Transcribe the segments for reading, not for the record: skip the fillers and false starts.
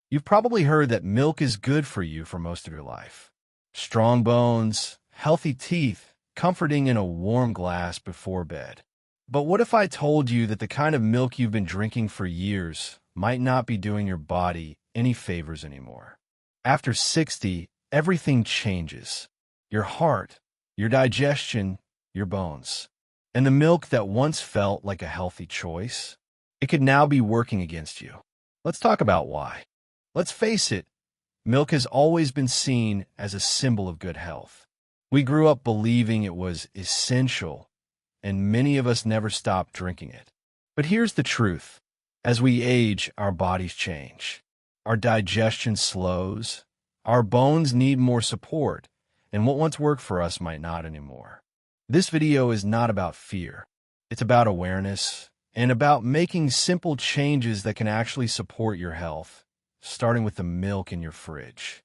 You've probably heard that milk is good for you for most of your life. Strong bones, healthy teeth, comforting in a warm glass before bed. But what if I told you that the kind of milk you've been drinking for years might not be doing your body any favors anymore? After 60, everything changes. Your heart, your digestion, your bones. And the milk that once felt like a healthy choice, it could now be working against you. Let's talk about why. Let's face it, milk has always been seen as a symbol of good health. We grew up believing it was essential, and many of us never stopped drinking it. But here's the truth. As we age, our bodies change. Our digestion slows. Our bones need more support, and what once worked for us might not anymore. This video is not about fear. It's about awareness and about making simple changes that can actually support your health, starting with the milk in your fridge.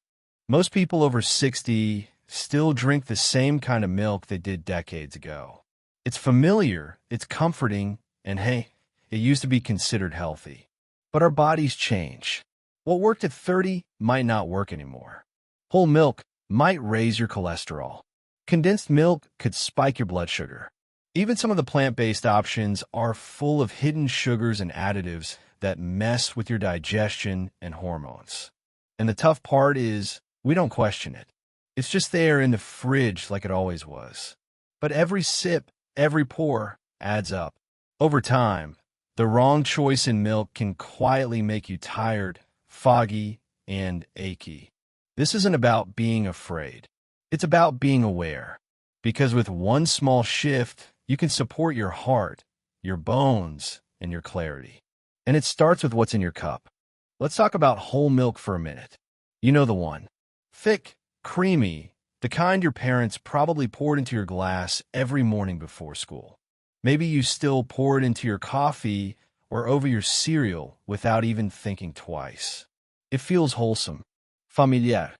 Most people over 60 still drink the same kind of milk they did decades ago. It's familiar, it's comforting, and hey, it used to be considered healthy. But our bodies change. What worked at 30 might not work anymore. Whole milk might raise your cholesterol. Condensed milk could spike your blood sugar. Even some of the plant-based options are full of hidden sugars and additives that mess with your digestion and hormones. And the tough part is, we don't question it. It's just there in the fridge like it always was. But every sip, every pour adds up. Over time, the wrong choice in milk can quietly make you tired, foggy, and achy. This isn't about being afraid. It's about being aware. Because with one small shift, you can support your heart, your bones, and your clarity. And it starts with what's in your cup. Let's talk about whole milk for a minute. You know the one. Thick, creamy, the kind your parents probably poured into your glass every morning before school. Maybe you still pour it into your coffee or over your cereal without even thinking twice. It feels wholesome, familiar,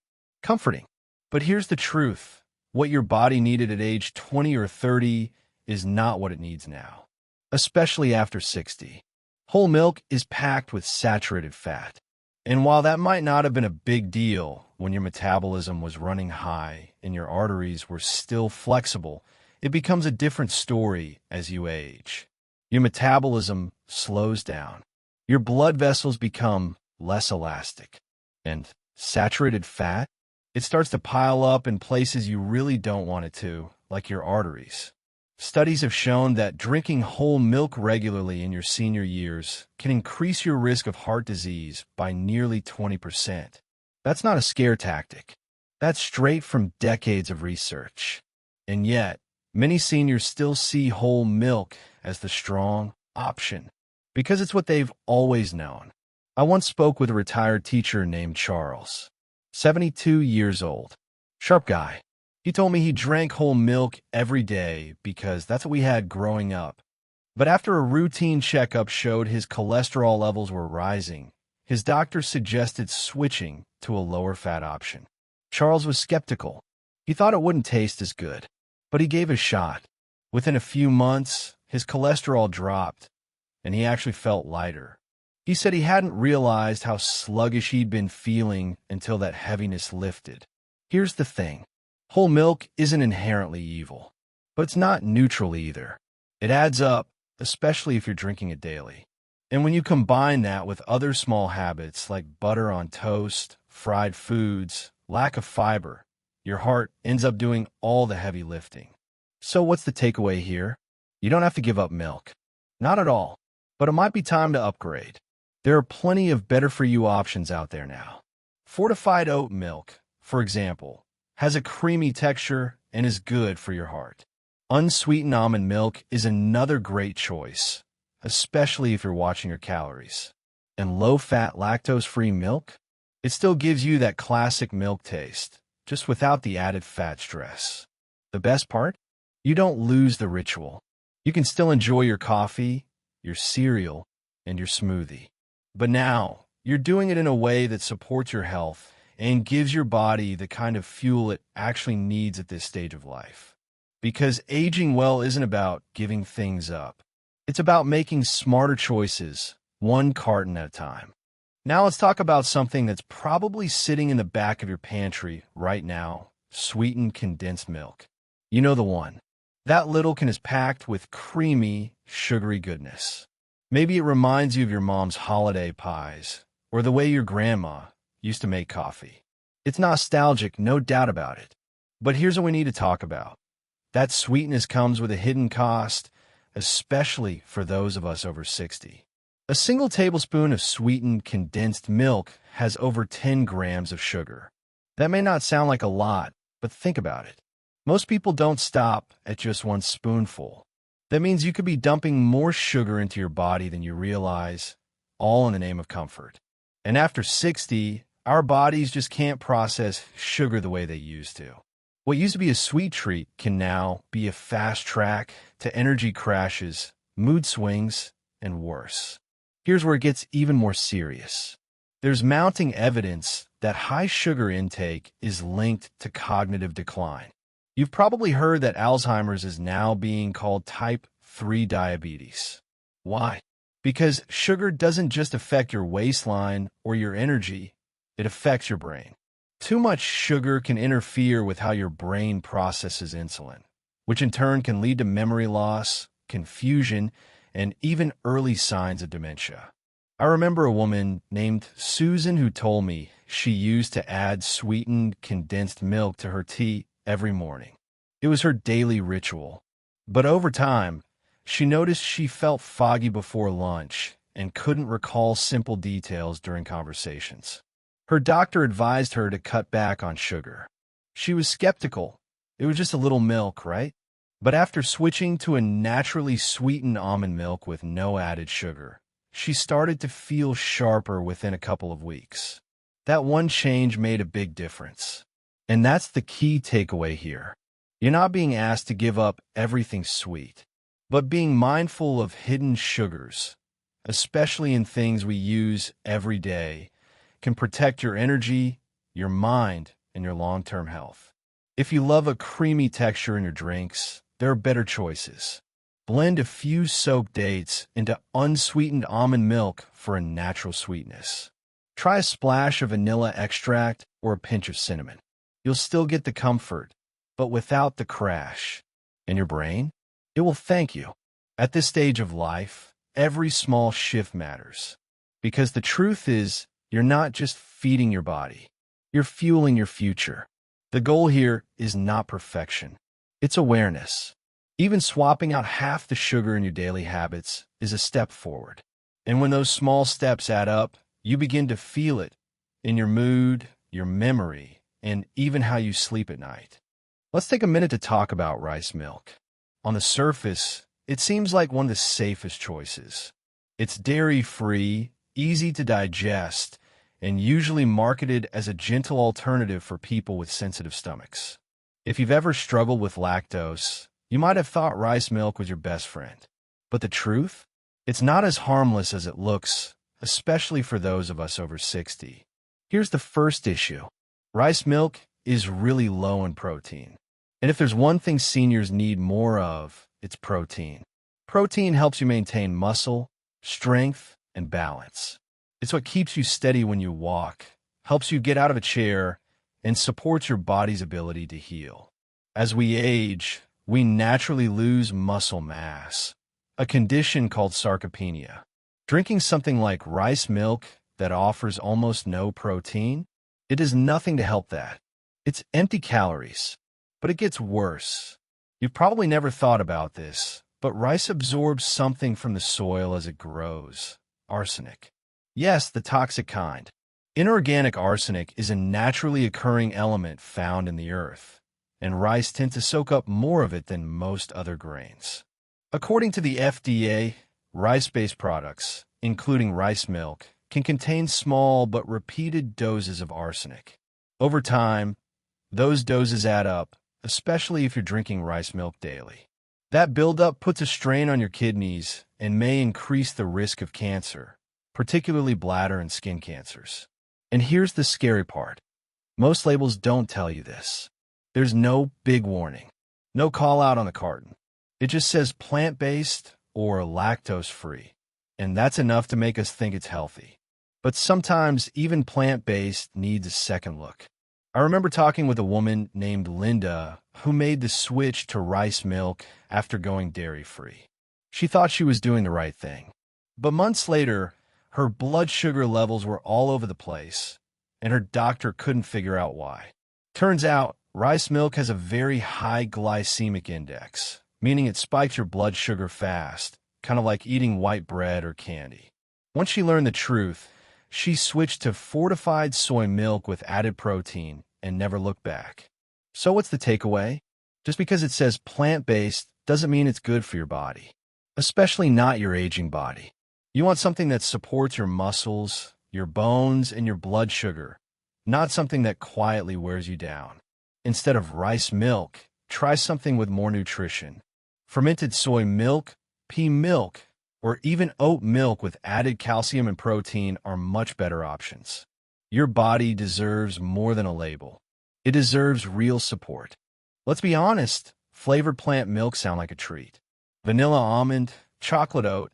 comforting. But here's the truth. What your body needed at age 20 or 30 is not what it needs now, especially after 60. Whole milk is packed with saturated fat. And while that might not have been a big deal when your metabolism was running high and your arteries were still flexible, it becomes a different story as you age. Your metabolism slows down. Your blood vessels become less elastic. And saturated fat, it starts to pile up in places you really don't want it to, like your arteries. Studies have shown that drinking whole milk regularly in your senior years can increase your risk of heart disease by nearly 20%. That's not a scare tactic. That's straight from decades of research. And yet, many seniors still see whole milk as the strong option because it's what they've always known. I once spoke with a retired teacher named Charles, 72 years old. Sharp guy. He told me he drank whole milk every day because that's what we had growing up. But after a routine checkup showed his cholesterol levels were rising, his doctor suggested switching to a lower-fat option. Charles was skeptical. He thought it wouldn't taste as good, but he gave it a shot. Within a few months, his cholesterol dropped, and he actually felt lighter. He said he hadn't realized how sluggish he'd been feeling until that heaviness lifted. Here's the thing. Whole milk isn't inherently evil, but it's not neutral either. It adds up, especially if you're drinking it daily. And when you combine that with other small habits like butter on toast, fried foods, lack of fiber, your heart ends up doing all the heavy lifting. So what's the takeaway here? You don't have to give up milk. Not at all. But it might be time to upgrade. There are plenty of better-for-you options out there now. Fortified oat milk, for example, has a creamy texture and is good for your heart. Unsweetened almond milk is another great choice, especially if you're watching your calories. And low-fat, lactose-free milk? It still gives you that classic milk taste, just without the added fat stress. The best part? You don't lose the ritual. You can still enjoy your coffee, your cereal, and your smoothie. But now, you're doing it in a way that supports your health and gives your body the kind of fuel it actually needs at this stage of life. Because aging well isn't about giving things up. It's about making smarter choices, one carton at a time. Now let's talk about something that's probably sitting in the back of your pantry right now: sweetened condensed milk. You know the one. That little can is packed with creamy, sugary goodness. Maybe it reminds you of your mom's holiday pies, or the way your grandma used to make coffee. It's nostalgic, no doubt about it. But here's what we need to talk about. That sweetness comes with a hidden cost, especially for those of us over 60. A single tablespoon of sweetened condensed milk has over 10 grams of sugar. That may not sound like a lot, but think about it. Most people don't stop at just one spoonful. That means you could be dumping more sugar into your body than you realize, all in the name of comfort. And after 60, our bodies just can't process sugar the way they used to. What used to be a sweet treat can now be a fast track to energy crashes, mood swings, and worse. Here's where it gets even more serious. There's mounting evidence that high sugar intake is linked to cognitive decline. You've probably heard that Alzheimer's is now being called type 3 diabetes. Why? Because sugar doesn't just affect your waistline or your energy, it affects your brain. Too much sugar can interfere with how your brain processes insulin, which in turn can lead to memory loss, confusion, and even early signs of dementia. I remember a woman named Susan who told me she used to add sweetened condensed milk to her tea every morning. It was her daily ritual. But over time, she noticed she felt foggy before lunch and couldn't recall simple details during conversations. Her doctor advised her to cut back on sugar. She was skeptical. It was just a little milk, right? But after switching to a naturally sweetened almond milk with no added sugar, she started to feel sharper within a couple of weeks. That one change made a big difference. And that's the key takeaway here. You're not being asked to give up everything sweet, but being mindful of hidden sugars, especially in things we use every day, can protect your energy, your mind, and your long-term health. If you love a creamy texture in your drinks, there are better choices. Blend a few soaked dates into unsweetened almond milk for a natural sweetness. Try a splash of vanilla extract or a pinch of cinnamon. You'll still get the comfort, but without the crash. And your brain? It will thank you. At this stage of life, every small shift matters. Because the truth is, you're not just feeding your body. You're fueling your future. The goal here is not perfection. It's awareness. Even swapping out half the sugar in your daily habits is a step forward. And when those small steps add up, you begin to feel it in your mood, your memory, and even how you sleep at night. Let's take a minute to talk about rice milk. On the surface, it seems like one of the safest choices. It's dairy-free, easy to digest, and usually marketed as a gentle alternative for people with sensitive stomachs. If you've ever struggled with lactose, you might have thought rice milk was your best friend. But the truth? It's not as harmless as it looks, especially for those of us over 60. Here's the first issue. Rice milk is really low in protein. And if there's one thing seniors need more of, it's protein. Protein helps you maintain muscle, strength, and balance. It's what keeps you steady when you walk, helps you get out of a chair, and supports your body's ability to heal. As we age, we naturally lose muscle mass, a condition called sarcopenia. Drinking something like rice milk that offers almost no protein, it does nothing to help that. It's empty calories. But it gets worse. You've probably never thought about this, but rice absorbs something from the soil as it grows: arsenic. Yes, the toxic kind. Inorganic arsenic is a naturally occurring element found in the earth, and rice tends to soak up more of it than most other grains. According to the FDA, rice-based products, including rice milk, can contain small but repeated doses of arsenic. Over time, those doses add up, especially if you're drinking rice milk daily. That buildup puts a strain on your kidneys and may increase the risk of cancer, particularly bladder and skin cancers. And here's the scary part. Most labels don't tell you this. There's no big warning, no call out on the carton. It just says plant-based or lactose-free, and that's enough to make us think it's healthy. But sometimes even plant-based needs a second look. I remember talking with a woman named Linda who made the switch to rice milk after going dairy-free. She thought she was doing the right thing. But months later, her blood sugar levels were all over the place, and her doctor couldn't figure out why. Turns out, rice milk has a very high glycemic index, meaning it spikes your blood sugar fast, kind of like eating white bread or candy. Once she learned the truth, she switched to fortified soy milk with added protein and never looked back. So what's the takeaway? Just because it says plant-based doesn't mean it's good for your body, especially not your aging body. You want something that supports your muscles, your bones, and your blood sugar, not something that quietly wears you down. Instead of rice milk, try something with more nutrition. Fermented soy milk, pea milk, or even oat milk with added calcium and protein are much better options. Your body deserves more than a label. It deserves real support. Let's be honest, flavored plant milks sound like a treat. Vanilla almond, chocolate oat,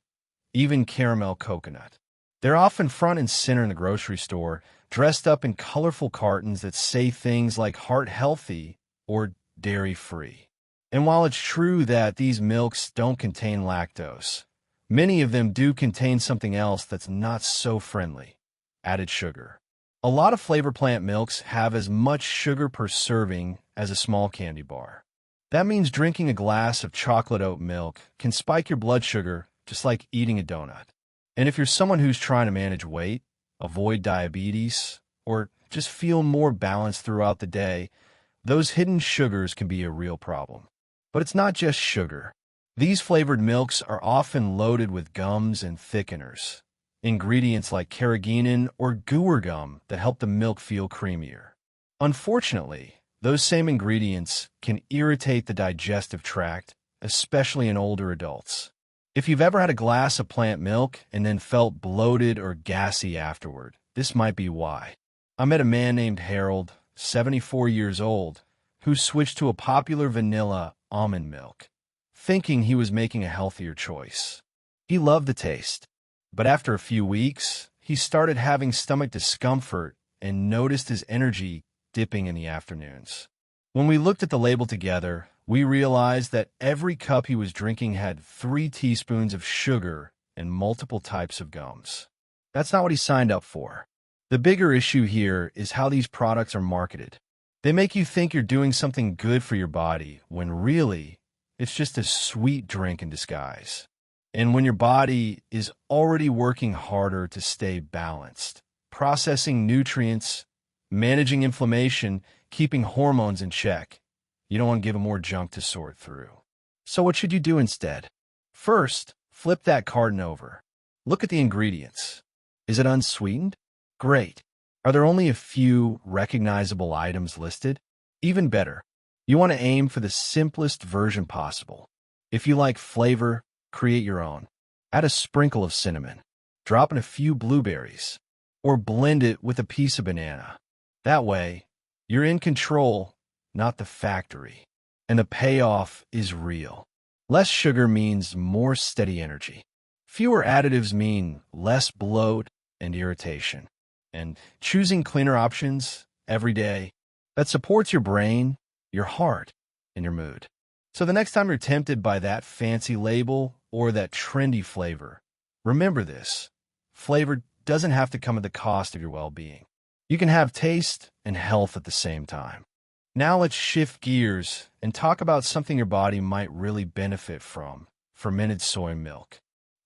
even caramel coconut. They're often front and center in the grocery store, dressed up in colorful cartons that say things like heart healthy or dairy free. And while it's true that these milks don't contain lactose, many of them do contain something else that's not so friendly: added sugar. A lot of flavor plant milks have as much sugar per serving as a small candy bar. That means drinking a glass of chocolate oat milk can spike your blood sugar just like eating a donut. And if you're someone who's trying to manage weight, avoid diabetes, or just feel more balanced throughout the day, those hidden sugars can be a real problem. But it's not just sugar. These flavored milks are often loaded with gums and thickeners, ingredients like carrageenan or guar gum that help the milk feel creamier. Unfortunately, those same ingredients can irritate the digestive tract, especially in older adults. If you've ever had a glass of plant milk and then felt bloated or gassy afterward, this might be why. I met a man named Harold, 74 years old, who switched to a popular vanilla almond milk, thinking he was making a healthier choice. He loved the taste, but after a few weeks, he started having stomach discomfort and noticed his energy dipping in the afternoons. When we looked at the label together, we realized that every cup he was drinking had 3 teaspoons of sugar and multiple types of gums. That's not what he signed up for. The bigger issue here is how these products are marketed. They make you think you're doing something good for your body, when really, it's just a sweet drink in disguise. And when your body is already working harder to stay balanced, processing nutrients, managing inflammation, keeping hormones in check, you don't want to give it more junk to sort through. So what should you do instead? First, flip that carton over. Look at the ingredients. Is it unsweetened? Great. Are there only a few recognizable items listed? Even better, you want to aim for the simplest version possible. If you like flavor, create your own. Add a sprinkle of cinnamon. Drop in a few blueberries. Or blend it with a piece of banana. That way, you're in control, not the factory. And the payoff is real. Less sugar means more steady energy. Fewer additives mean less bloat and irritation. And choosing cleaner options every day, that supports your brain, your heart, and your mood. So the next time you're tempted by that fancy label or that trendy flavor, remember this: flavor doesn't have to come at the cost of your well-being. You can have taste and health at the same time. Now let's shift gears and talk about something your body might really benefit from: fermented soy milk.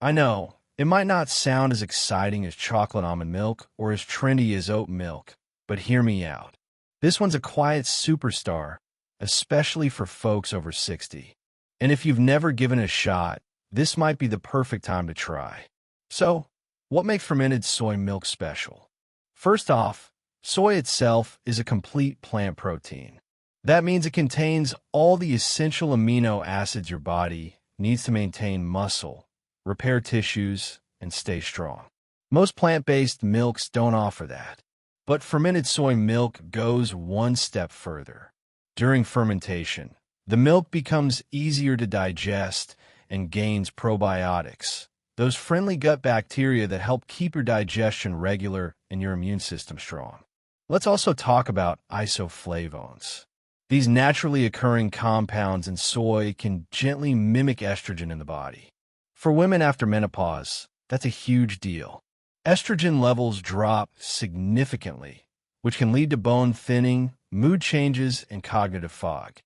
I know, it might not sound as exciting as chocolate almond milk or as trendy as oat milk, but hear me out. This one's a quiet superstar, especially for folks over 60. And if you've never given it a shot, this might be the perfect time to try. So, what makes fermented soy milk special? First off, soy itself is a complete plant protein. That means it contains all the essential amino acids your body needs to maintain muscle, repair tissues, and stay strong. Most plant-based milks don't offer that. But fermented soy milk goes one step further. During fermentation, the milk becomes easier to digest and gains probiotics, those friendly gut bacteria that help keep your digestion regular and your immune system strong. Let's also talk about isoflavones. These naturally occurring compounds in soy can gently mimic estrogen in the body. For women after menopause, that's a huge deal. Estrogen levels drop significantly, which can lead to bone thinning, mood changes, and cognitive fog.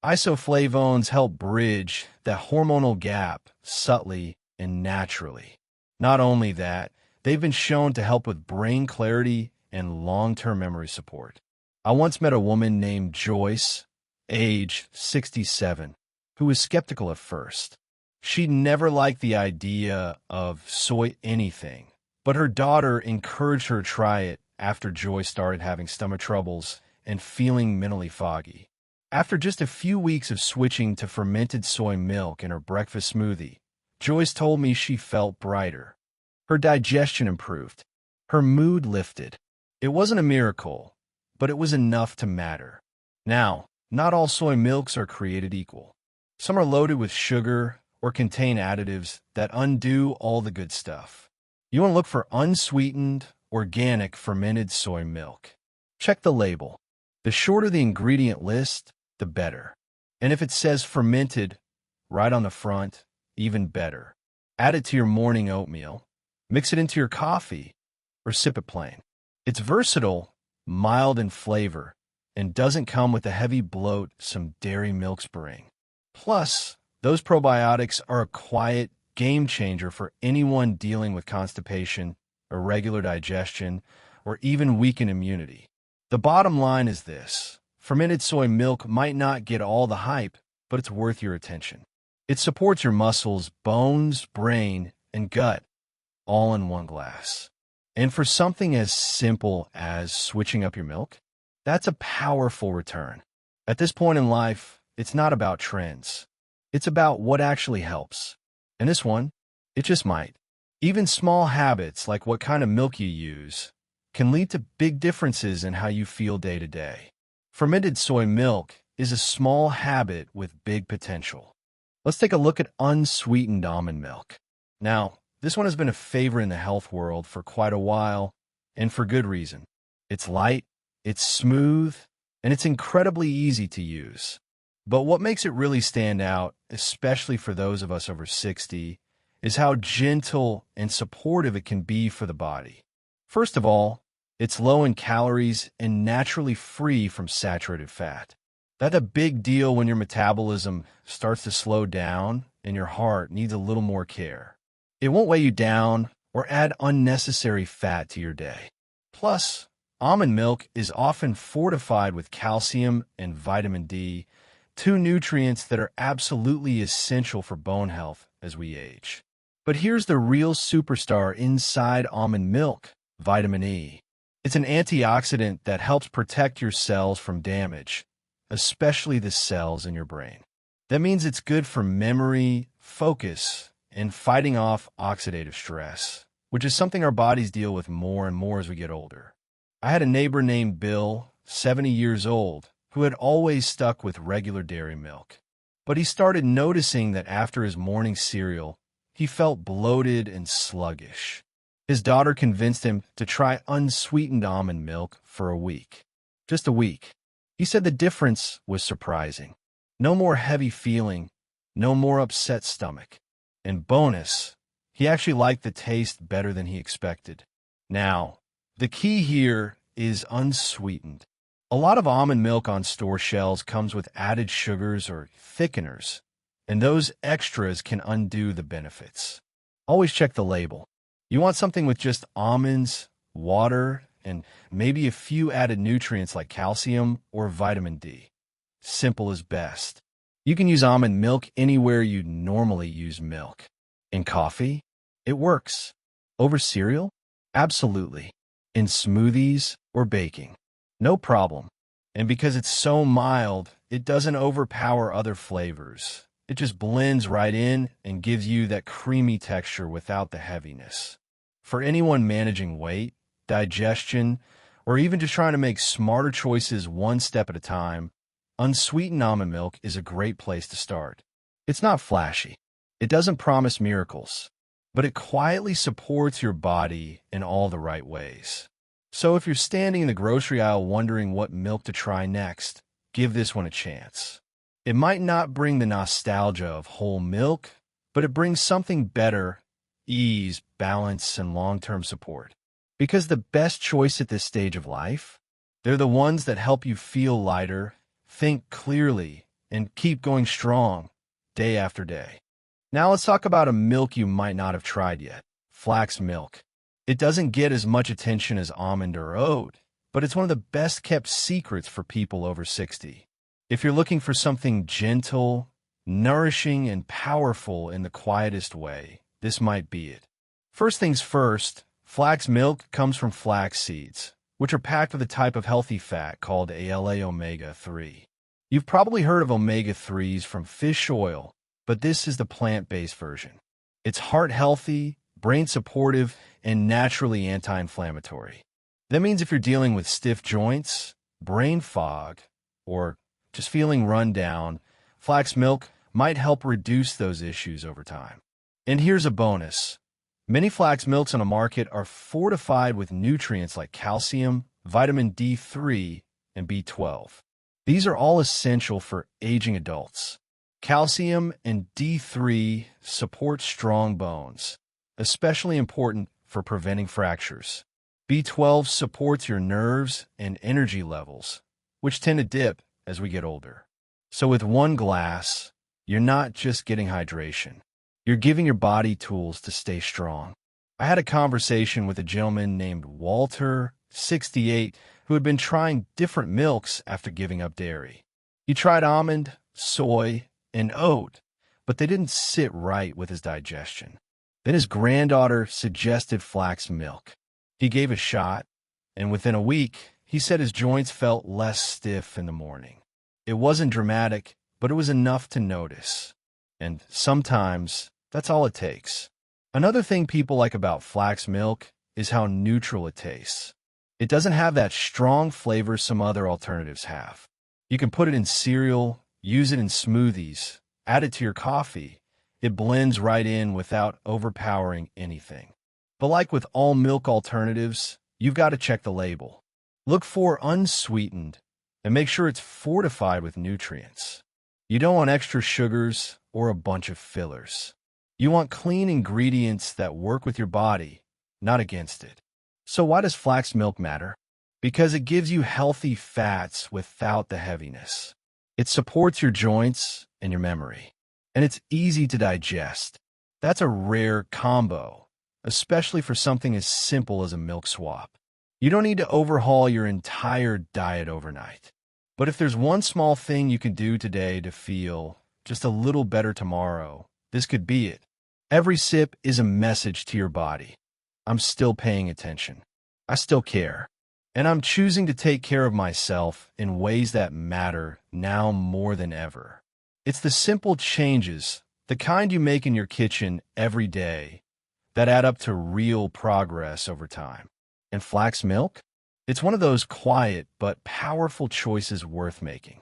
Isoflavones help bridge that hormonal gap subtly and naturally. Not only that, they've been shown to help with brain clarity and long-term memory support. I once met a woman named Joyce, age 67, who was skeptical at first. She never liked the idea of soy anything, but her daughter encouraged her to try it after Joyce started having stomach troubles and feeling mentally foggy. After just a few weeks of switching to fermented soy milk in her breakfast smoothie, Joyce told me she felt brighter. Her digestion improved. Her mood lifted. It wasn't a miracle, but it was enough to matter. Now, not all soy milks are created equal. Some are loaded with sugar or contain additives that undo all the good stuff. You want to look for unsweetened, organic fermented soy milk. Check the label. The shorter the ingredient list, the better. And if it says fermented right on the front, even better. Add it to your morning oatmeal, mix it into your coffee, or sip it plain. It's versatile, mild in flavor, and doesn't come with the heavy bloat some dairy milks bring. Plus, those probiotics are a quiet game changer for anyone dealing with constipation, irregular digestion, or even weakened immunity. The bottom line is this: fermented soy milk might not get all the hype, but it's worth your attention. It supports your muscles, bones, brain, and gut, all in one glass. And for something as simple as switching up your milk, that's a powerful return. At this point in life, it's not about trends. It's about what actually helps. And this one, it just might. Even small habits like what kind of milk you use can lead to big differences in how you feel day to day. Fermented soy milk is a small habit with big potential. Let's take a look at unsweetened almond milk. Now, this one has been a favorite in the health world for quite a while, and for good reason. It's light, it's smooth, and it's incredibly easy to use. But what makes it really stand out, especially for those of us over 60, is how gentle and supportive it can be for the body. First of all, it's low in calories and naturally free from saturated fat. That's a big deal when your metabolism starts to slow down and your heart needs a little more care. It won't weigh you down or add unnecessary fat to your day. Plus, almond milk is often fortified with calcium and vitamin D, two nutrients that are absolutely essential for bone health as we age. But here's the real superstar inside almond milk: vitamin E. It's an antioxidant that helps protect your cells from damage, especially the cells in your brain. That means it's good for memory, focus, and fighting off oxidative stress, which is something our bodies deal with more and more as we get older. I had a neighbor named Bill, 70 years old, who had always stuck with regular dairy milk. But he started noticing that after his morning cereal, he felt bloated and sluggish. His daughter convinced him to try unsweetened almond milk for a week. Just a week. He said the difference was surprising. No more heavy feeling, no more upset stomach. And bonus, he actually liked the taste better than he expected. Now, the key here is unsweetened. A lot of almond milk on store shelves comes with added sugars or thickeners, and those extras can undo the benefits. Always check the label. You want something with just almonds, water, and maybe a few added nutrients like calcium or vitamin D. Simple is best. You can use almond milk anywhere you normally use milk. In coffee? It works. Over cereal? Absolutely. In smoothies or baking? No problem. And because it's so mild, it doesn't overpower other flavors. It just blends right in and gives you that creamy texture without the heaviness. For anyone managing weight, digestion, or even just trying to make smarter choices one step at a time, unsweetened almond milk is a great place to start. It's not flashy. It doesn't promise miracles. but it quietly supports your body in all the right ways. So if you're standing in the grocery aisle wondering what milk to try next, give this one a chance. It might not bring the nostalgia of whole milk, but it brings something better: ease, balance, and long-term support. Because the best choice at this stage of life, they're the ones that help you feel lighter, think clearly, and keep going strong day after day. Now let's talk about a milk you might not have tried yet: flax milk. It doesn't get as much attention as almond or oat, but it's one of the best kept secrets for people over 60. If you're looking for something gentle, nourishing, and powerful in the quietest way, this might be it. First things first, flax milk comes from flax seeds, which are packed with a type of healthy fat called ALA omega-3. You've probably heard of omega-3s from fish oil, but this is the plant-based version. It's heart-healthy, brain-supportive, and naturally anti-inflammatory. That means if you're dealing with stiff joints, brain fog, or just feeling run down, flax milk might help reduce those issues over time. And here's a bonus. Many flax milks on the market are fortified with nutrients like calcium, vitamin D3, and B12. These are all essential for aging adults. Calcium and D3 support strong bones, especially important for preventing fractures. B12 supports your nerves and energy levels, which tend to dip as we get older. So with one glass, you're not just getting hydration. You're giving your body tools to stay strong. I had a conversation with a gentleman named Walter, 68, who had been trying different milks after giving up dairy. He tried almond, soy, and oat, but they didn't sit right with his digestion. Then his granddaughter suggested flax milk. He gave a shot, and within a week, he said his joints felt less stiff in the morning. It wasn't dramatic, but it was enough to notice. And sometimes, that's all it takes. Another thing people like about flax milk is how neutral it tastes. It doesn't have that strong flavor some other alternatives have. You can put it in cereal, use it in smoothies, add it to your coffee. It blends right in without overpowering anything. But like with all milk alternatives, you've got to check the label. Look for unsweetened, and make sure it's fortified with nutrients. You don't want extra sugars or a bunch of fillers. You want clean ingredients that work with your body, not against it. So why does flax milk matter? Because it gives you healthy fats without the heaviness. It supports your joints and your memory. And it's easy to digest. That's a rare combo, especially for something as simple as a milk swap. You don't need to overhaul your entire diet overnight. But if there's one small thing you can do today to feel just a little better tomorrow, this could be it. Every sip is a message to your body. I'm still paying attention. I still care. And I'm choosing to take care of myself in ways that matter now more than ever. It's the simple changes, the kind you make in your kitchen every day, that add up to real progress over time. And flax milk? It's one of those quiet but powerful choices worth making.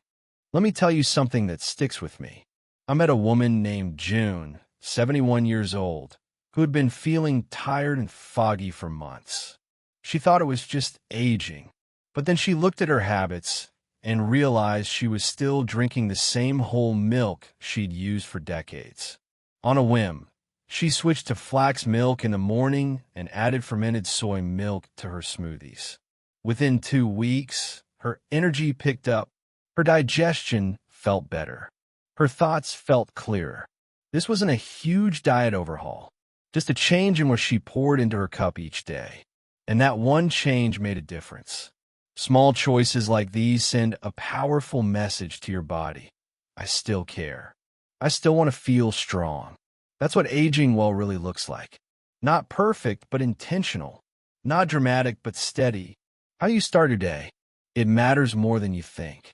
Let me tell you something that sticks with me. I met a woman named June, 71 years old, who had been feeling tired and foggy for months. She thought it was just aging, but then she looked at her habits and realized she was still drinking the same whole milk she'd used for decades. On a whim, she switched to flax milk in the morning and added fermented soy milk to her smoothies. Within 2 weeks, her energy picked up, her digestion felt better, her thoughts felt clearer. This wasn't a huge diet overhaul, just a change in what she poured into her cup each day. And that one change made a difference. Small choices like these send a powerful message to your body. I still care. I still want to feel strong. That's what aging well really looks like. Not perfect, but intentional. Not dramatic, but steady. How you start your day, it matters more than you think.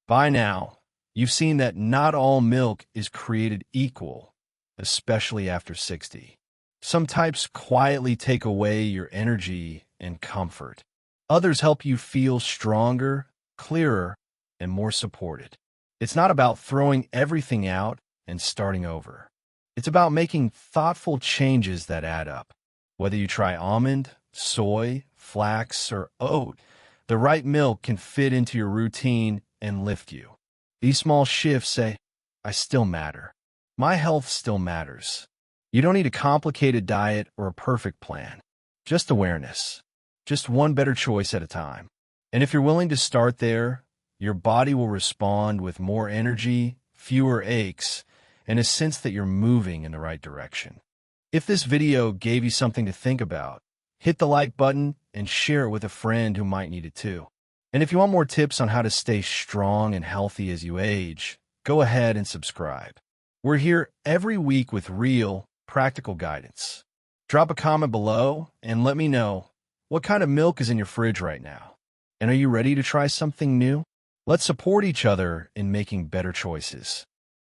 By now, you've seen that not all milk is created equal, especially after 60. Some types quietly take away your energy and comfort. Others help you feel stronger, clearer, and more supported. It's not about throwing everything out and starting over. It's about making thoughtful changes that add up. Whether you try almond, soy, flax, or oat, the right milk can fit into your routine and lift you. These small shifts say, I still matter. My health still matters. You don't need a complicated diet or a perfect plan. Just awareness. Just one better choice at a time. And if you're willing to start there, your body will respond with more energy, fewer aches, and a sense that you're moving in the right direction. If this video gave you something to think about, hit the like button and share it with a friend who might need it too. And if you want more tips on how to stay strong and healthy as you age, go ahead and subscribe. We're here every week with real, practical guidance. Drop a comment below and let me know what kind of milk is in your fridge right now. And are you ready to try something new? Let's support each other in making better choices.